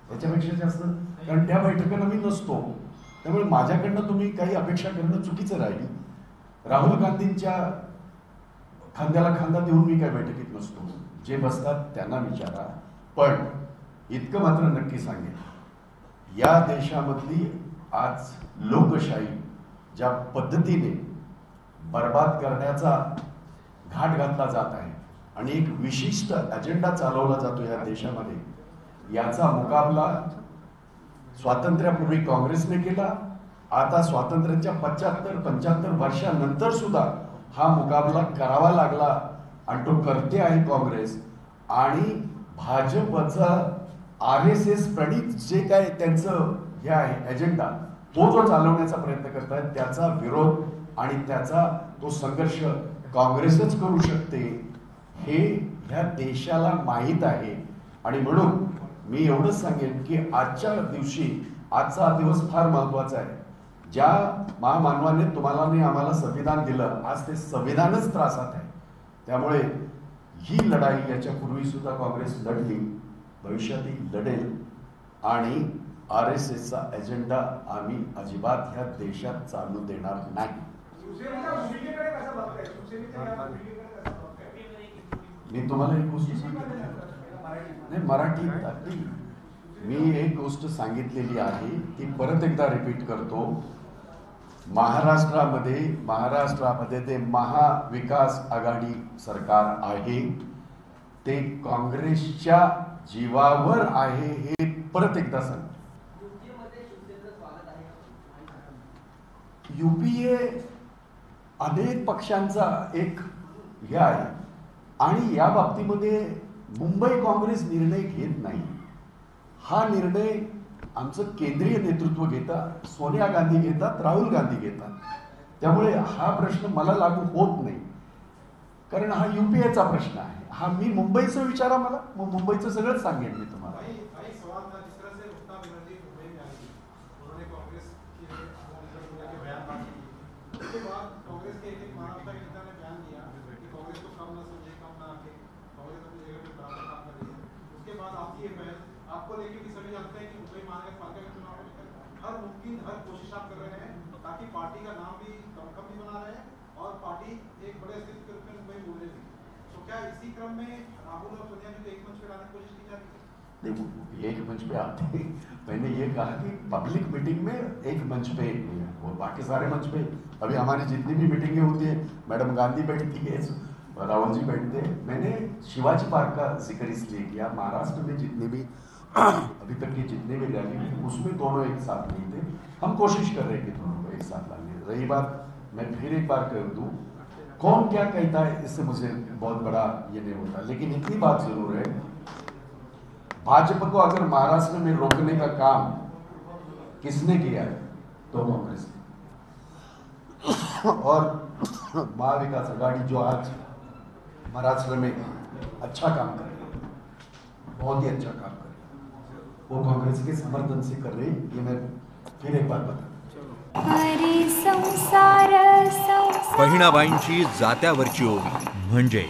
त्याच्यापेक्षा जास्त, कारण त्या बैठकांना मी नसतो, त्यामुळे माझ्याकडनं तुम्ही काही अपेक्षा करणं चुकीचं राहील। राहुल गांधींच्या खांद्याला खांदा देऊन मी काय बैठकीत नसतो, जे बसतात त्यांना विचारा। पण इतकं मात्र नक्की सांगेन, या देशामधली आज लोकशाही ज्या पद्धतीने बर्बाद करण्याचा घाट घातला जात आहे आणि एक विशिष्ट अजेंडा चालवला जातो या देशामध्ये, याचा मुकाबला स्वातंत्र्यापूर्वी काँग्रेसने केला, आता स्वातंत्र्याच्या 75-75 वर्षानंतर सुद्धा हा मुकाबला करावा लागला आणि तो करते आहे काँग्रेस. आणि भाजपचं RSS प्रणित जे काय त्यांचं हे आहे एजेंडा, तो जो चालवण्याचा प्रयत्न करतात, त्याचा विरोध आणि त्याचा तो संघर्ष काँग्रेसच करू शकते हे ह्या देशाला माहीत आहे. आणि म्हणून मी एवढंच सांगेन की आजच्या दिवशी आजचा दिवस फार महत्वाचा आहे. ज्या महामानवाने तुम्हाला आणि आम्हाला संविधान दिलं, आज ते संविधानच त्रासात आहे. त्यामुळे ही लढाई याच्यापूर्वी सुद्धा काँग्रेस लढली, भविष्यातही लढेल. आणि RSSचा एजेंडा आम्ही अजिबात ह्या देशात चालू देणार नाही. शिवसेनेच्या भूमिकेकडे कसं बघताय? शिवसेनेच्या या भूमिकेकडे कसं बघताय? मी तुम्हाला एक गोष्ट सांगतो, नाही मराठीत अगदी मी एक गोष्ट सांगितलेली आहे ती परत एकदा रिपीट करतो. महाराष्ट्रामध्ये ते महाविकास आघाडी सरकार आहे, ते काँग्रेसच्या जीवावर आहे हे परत एकदा सांगतो. UPA अनेक पक्षांचा एक हे आहे आणि या बाबतीमध्ये मुंबई काँग्रेस निर्णय घेत नाही. हा निर्णय आमचं केंद्रीय नेतृत्व घेतात, सोनिया गांधी घेतात, राहुल गांधी घेतात. त्यामुळे हा प्रश्न मला लागू होत नाही, कारण हा UPAचा प्रश्न आहे. हा मी मुंबईचं विचारा मला, मग मुंबईचं सगळंच सांगेन मी तुम्हाला. उसके बाद कांग्रेस के एक मानवता के नेता ने बयान दिया कि कांग्रेस को कम न समझे, कम न आके, कांग्रेस अपनी जगह पे बराबर काम कर रही है. उसके बाद आती है बहस आपको लेके कि सभी जानते हैं कि मुंबई महानगर पालिका के चुनाव को लेकर हर मुमकिन हर कोशिश आप कर रहे हैं ताकि पार्टी का नाम भी कम भी बना रहे हैं और पार्टी एक बड़े अस्तित्व के रूप में मुंबई बोले भी. तो क्या इसी क्रम में राहुल और सोनिया जी को एक मंच पे लाने की कोशिश की जा रही है? देखो, एक मंच पे आते हैं, मैंने ये कहा कि पब्लिक मीटिंग में एक मंच पे और बाकी सारे मंच पे. अभी हमारी जितनी भी मीटिंगें होती है, मैडम गांधी बैठती है, राहुल जी बैठते हैं. मैंने शिवाजी पार्क का जिक्र इसलिए किया, महाराष्ट्र में जितने भी अभी तक की जितने भी रैली हुई उसमें दोनों एक साथ नहीं थे. हम कोशिश कर रहे हैं कि दोनों को एक साथ लाने. रही बात, मैं फिर एक बार कह दूं, कौन क्या कहता है इससे मुझे बहुत बड़ा ये नहीं होता, लेकिन इतनी बात जरूर है, भाजपा को अगर महाराष्ट्र में रोकने का काम किसने किया है तो कांग्रेस ने. और महाविकास आघाड़ी जो आज महाराष्ट्र में अच्छा काम कर रही है, बहुत ही अच्छा काम कर रही है, वो कांग्रेस के समर्थन से कर रही है. ये मैं फिर एक बार बता. बहिणाबाईंची जात्यावरची ओवी म्हणजे